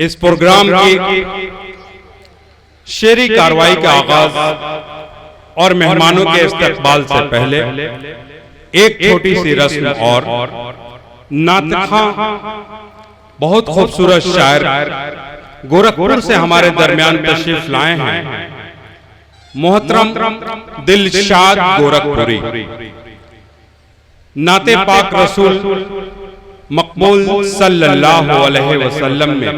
इस प्रोग्राम की शेरी कार्रवाई का आगाज और मेहमानों के इस्तकबाल से पहले एक छोटी सी रस्म और नातिखा बहुत खूबसूरत शायर गोरखपुर से हमारे दरमियान तशरीफ लाए हैं मोहतरम दिलशाद गोरखपुरी। नाते पाक रसूल मकबूल सल्लल्लाहु अलैहि वसल्लम में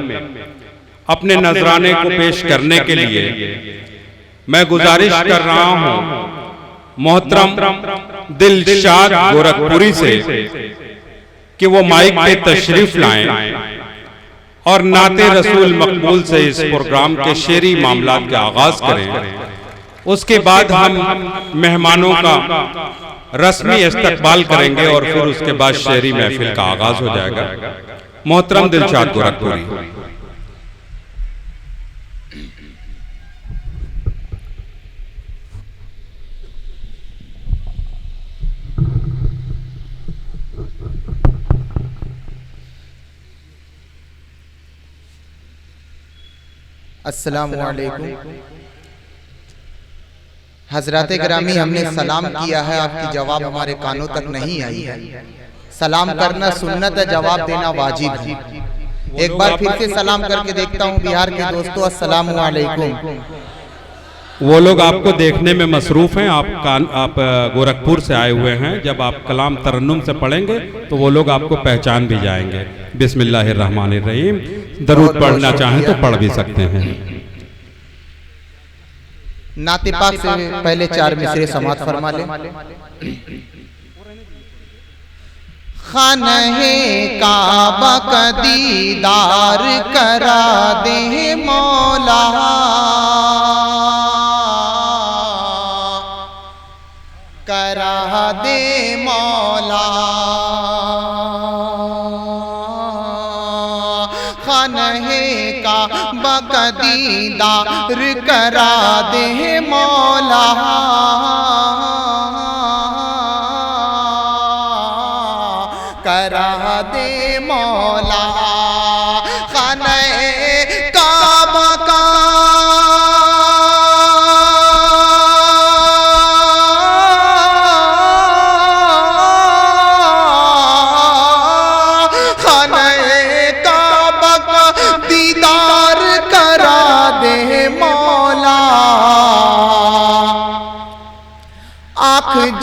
अपने नजराने को पेश करने के लिए मैं गुजारिश कर रहा हूं मोहतरम दिलशाद गोरखपुरी से कि वो माइक पे तशरीफ लाएं और नाते रसूल मकबूल से इस प्रोग्राम के शेरी मामलात का आगाज करें। उसके बाद हम मेहमानों का रस्मी इस्तकबाल करेंगे और फिर उसके बाद शेरी महफिल का आगाज हो जाएगा। मोहतरम दिलशाद गोरखपुरी। अस्सलामुअलैकुम। हजराते गिरामी, हमने सलाम किया है, आपकी जवाब हमारे कानों तक नहीं आई है। सलाम करना सुन्नत है, जवाब देना वाजिब है। एक बार फिर से सलाम करके देखता हूँ बिहार के दोस्तों, अस्सलामुअलैकुम। वो लोग आपको देखने में मसरूफ हैं, आप गोरखपुर से आए हुए हैं। जब आप कलाम तरन्नुम से पढ़ेंगे तो वो लोग आपको पहचान भी जाएंगे। बिस्मिल्लाहिर्रहमानिर्रहीम। दरूद पढ़ना चाहें तो पढ़ भी सकते हैं। नाते पाक से पहले 4 मिसरे समात फरमा लें। खाने काबा का दीदार करा दे मौला, करा दे मौला। खाने काबा का दीदार करा दे मौला, करा दे मौला। खाने काबा का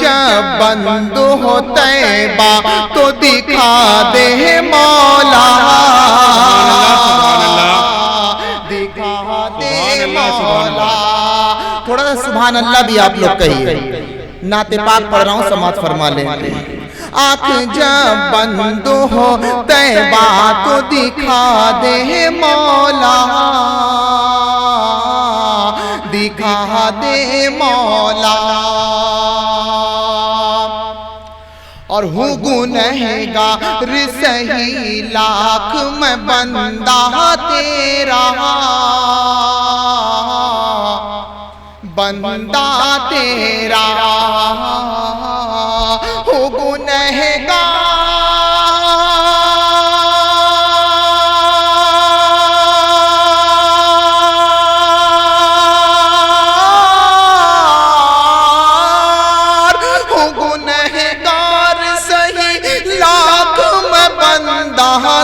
जब बंद हो तैबा तो दिखा दे मौला, दिखा दे मौला। थोड़ा सा सुभान अल्लाह भी आप लोग कहिए। नाते पाक पढ़ रहा हूँ, समात फरमा लें। आँख जब बंद हो तैबा तो दिखा दे मौला, दिखा दे मौला। और हूँ गुनहगार सही लाख मैं बंदा तेरा, बंदा तेरा। हूँ गुनहगार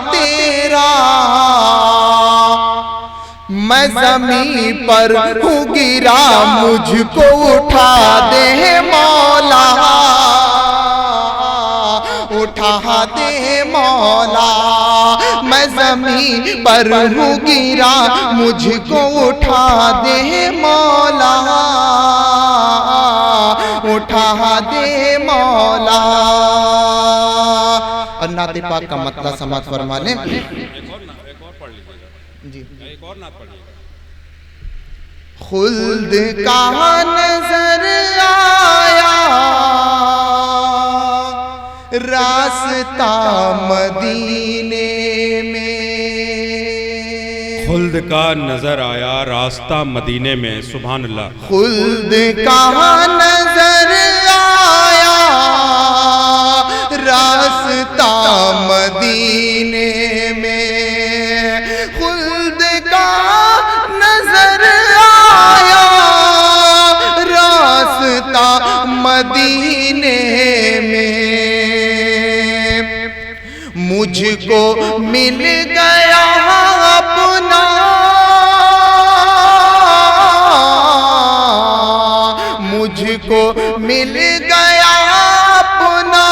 तेरा। मैं ज़मीं पर हूँ गिरा, मुझको उठा दे मौला, उठा दे मौला। मैं ज़मीं पर हूँ गिरा, मुझको उठा दे मौला, उठा दे मौला। और नाते पाक का मतलब समात फरमा लें। जी, एक और नात पढ़िए। खुल्द का नजर आया रास्ता मदीने में, खुल्द का नजर आया रास्ता मदीने में। सुभान अल्लाह। खुल्द का नजर आया रास्ता मदीने में, खुल्द मुझको मिल गया अपना, मुझको मिल गया अपना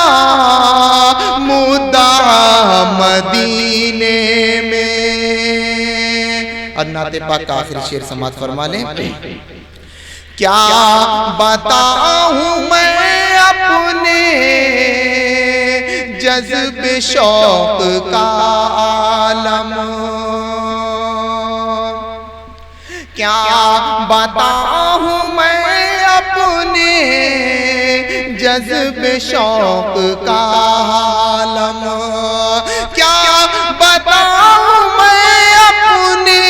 मुद्दा मदीने में। और नाते पाक का आखिरी शेर समाप्त फरमा लें। क्या बताऊं मैं अपने जज्बे शौक का आलम, क्या बताऊं मैं अपने जज्बे शौक का आलम, क्या बताऊं मैं अपने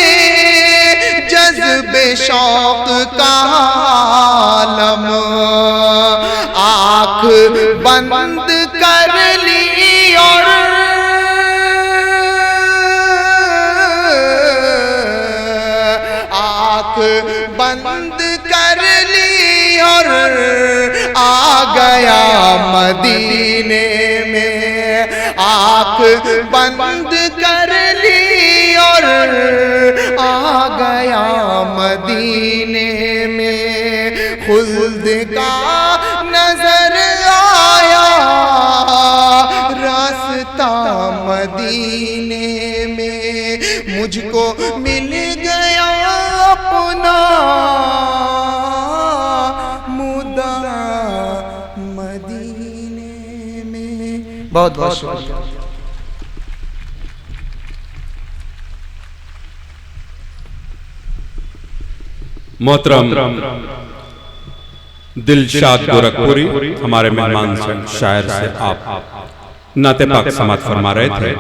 जज्बे शौक का आलम। आँख बंद कर ली और आँख बंद कर ली और आ गया मदीने में। आँख बंद कर ली और आ गया मदीने में। खुल्द का नजर आया रास्ता मदीने में, मुझको मिल गया अपना मुद्दा मदीने में। बहुत बहुत शुक्रिया। मोहतरम दिलशाद गोरखपुरी हमारे मेहमान से शायर से आप नाते पाक समाप्त फरमा रहे थे।